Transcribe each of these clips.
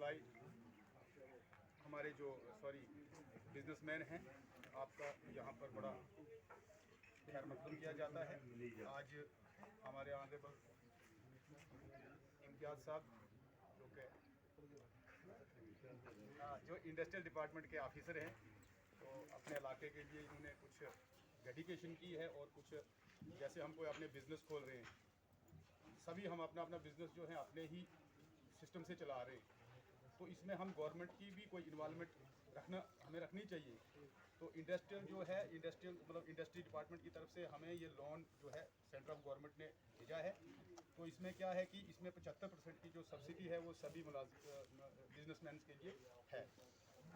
भाई हमारे जो बिजनेसमैन हैं, आपका यहाँ पर बड़ा खैर मकदम किया जाता है। आज हमारे ऑनरेबल इम्तियाज़ साहब जो इंडस्ट्रियल डिपार्टमेंट के ऑफिसर हैं, तो अपने इलाके के लिए इन्होंने कुछ डेडिकेशन की है। और कुछ जैसे हम कोई अपने बिज़नेस खोल रहे हैं, सभी हम अपना अपना बिज़नेस जो है अपने ही सिस्टम से चला रहे हैं, तो इसमें हम गवर्नमेंट की भी कोई इन्वॉल्वमेंट हमें रखनी चाहिए। तो इंडस्ट्री डिपार्टमेंट की तरफ से हमें ये लोन जो है सेंट्रल गवर्नमेंट ने भेजा है। तो इसमें क्या है कि इसमें 75% की जो सब्सिडी है वो सभी बिजनेसमैन के लिए है।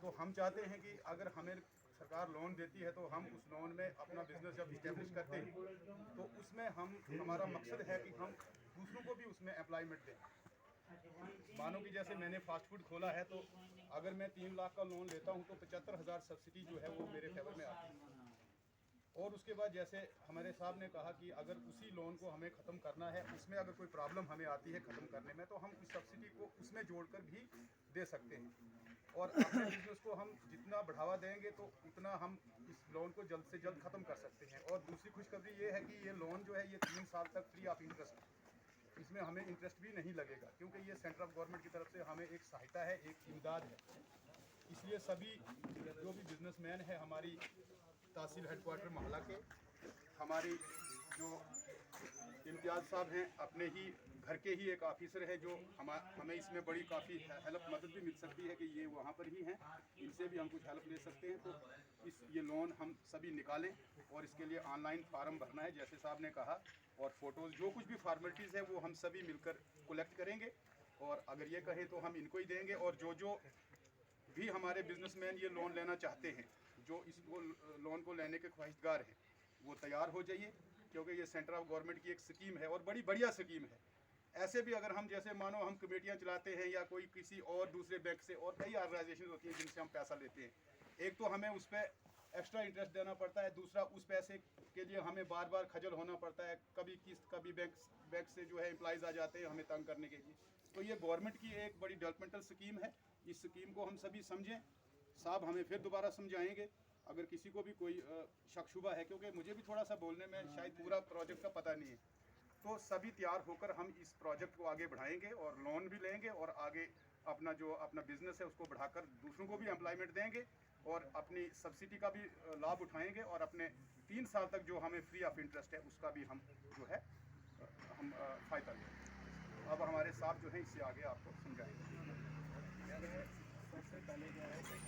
तो हम चाहते हैं कि अगर हमें सरकार लोन देती है तो हम उस लोन में अपना बिजनेस जब इस्टेब्लिश करते हैं तो उसमें हमारा मकसद है कि हम दूसरों को भी उसमें एम्प्लॉयमेंट दें। मानो कि जैसे मैंने फास्ट फूड खोला है, तो अगर मैं 3 लाख का लोन लेता हूं तो 75,000 सब्सिडी जो है वो मेरे फेवर में आती है। और उसके बाद जैसे हमारे साहब ने कहा कि अगर उसी लोन को हमें ख़त्म करना है, उसमें अगर कोई प्रॉब्लम हमें आती है ख़त्म करने में, तो हम उस सब्सिडी को उसमें जोड़कर भी दे सकते हैं। और अपने बिजनेस को हम जितना बढ़ावा देंगे तो उतना हम इस लोन को जल्द से जल्द ख़त्म कर सकते हैं। और दूसरी खुशखबरी ये है कि ये लोन जो है ये 3 साल तक फ्री ऑफ इंटरेस्ट, इसमें हमें इंटरेस्ट भी नहीं लगेगा, क्योंकि ये सेंट्रल गवर्नमेंट की तरफ से हमें एक सहायता है, एक इमदाद है। इसलिए सभी जो भी बिजनेसमैन है हमारी तहसील हेडक्वार्टर महला के, हमारी जो इम्तियाज़ साहब हैं अपने ही घर के ही एक ऑफिसर है, जो हमें इसमें बड़ी काफ़ी हेल्प मदद भी मिल सकती है कि ये वहाँ पर ही हैं, इनसे भी हम कुछ हेल्प ले सकते हैं। तो ये लोन हम सभी निकालें और इसके लिए ऑनलाइन फार्म भरना है जैसे साहब ने कहा, और फ़ोटोज़ जो कुछ भी फार्मेलिटीज़ है वो हम सभी मिलकर कलेक्ट करेंगे। और अगर ये कहें तो हम इनको ही देंगे। और जो भी हमारे बिजनेसमैन ये लोन लेना चाहते हैं, जो इस लोन को लेने के ख्वाहिशगार हैं, वो तैयार हो जाइए, क्योंकि ये सेंट्रल गवर्नमेंट की एक स्कीम है और बड़ी बढ़िया स्कीम है। ऐसे भी अगर हम जैसे मानो हम कमेटियाँ चलाते हैं या कोई किसी और दूसरे बैंक से, और कई ऑर्गेनाइजेशन होती हैं जिनसे हम पैसा लेते हैं, एक तो हमें उस पर एक्स्ट्रा इंटरेस्ट देना पड़ता है, दूसरा उस पैसे के लिए हमें बार बार खजल होना पड़ता है, कभी किस्त कभी बैंक से जो है एम्प्लॉइज़ आ जाते हैं हमें तंग करने के लिए। तो ये गवर्नमेंट की एक बड़ी डेवलपमेंटल स्कीम है, इस स्कीम को हम सभी समझें। साहब हमें फिर दोबारा समझाएंगे अगर किसी को भी कोई शक शुबा है, क्योंकि मुझे भी थोड़ा सा बोलने में शायद पूरा प्रोजेक्ट का पता नहीं है। तो सभी तैयार होकर हम इस प्रोजेक्ट को आगे बढ़ाएंगे और लोन भी लेंगे और आगे अपना बिजनेस है उसको बढ़ाकर दूसरों को भी एम्प्लॉयमेंट देंगे और अपनी सब्सिडी का भी लाभ उठाएंगे, और अपने 3 साल तक जो हमें फ्री ऑफ इंटरेस्ट है उसका भी हम जो है हम फ़ायदा लेंगे। अब हमारे साहब जो है इससे आगे आपको समझाएंगे। सबसे पहले क्या है कि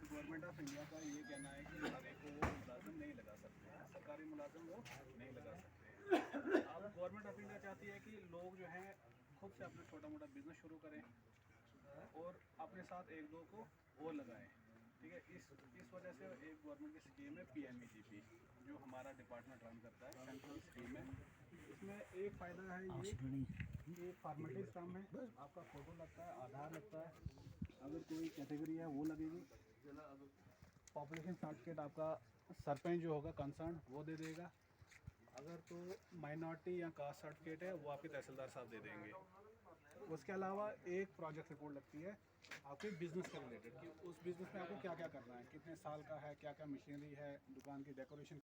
गवर्नमेंट ऑफ इंडिया का ये कहना है कि हर एक को वो मुलाजिम नहीं लगा सकते, सरकारी मुलाजिम वो नहीं लगा सकते। अब गवर्नमेंट ऑफ इंडिया चाहती है कि लोग जो हैं खुद से अपना छोटा मोटा बिजनेस शुरू करें और अपने साथ एक दो को और लगाएं। ठीक है, इस वजह से एक गवर्नमेंट की स्कीम है PMEGP, जो हमारा डिपार्टमेंट रन करता है, सेंट्रल स्कीम है। इसमें एक फ़ायदा है ये फॉर्मेलिटीज़ काम है, आपका फ़ोटो लगता है, आधार लगता है, अगर कोई कैटेगरी है वो लगेगी, पॉपुलेशन सर्टिफिकेट आपका सरपंच जो होगा कंसर्न वो दे देगा, अगर तो माइनॉरिटी या कास्ट सर्टिफिकेट है वो आपके तहसीलदार साहब दे देंगे। उसके अलावा एक प्रोजेक्ट रिपोर्ट लगती है आपके बिज़नेस के रिलेटेड कि उस बिज़नेस में आपको क्या क्या करना है, कितने साल का है, क्या क्या मशीनरी है, दुकान की डेकोरेशन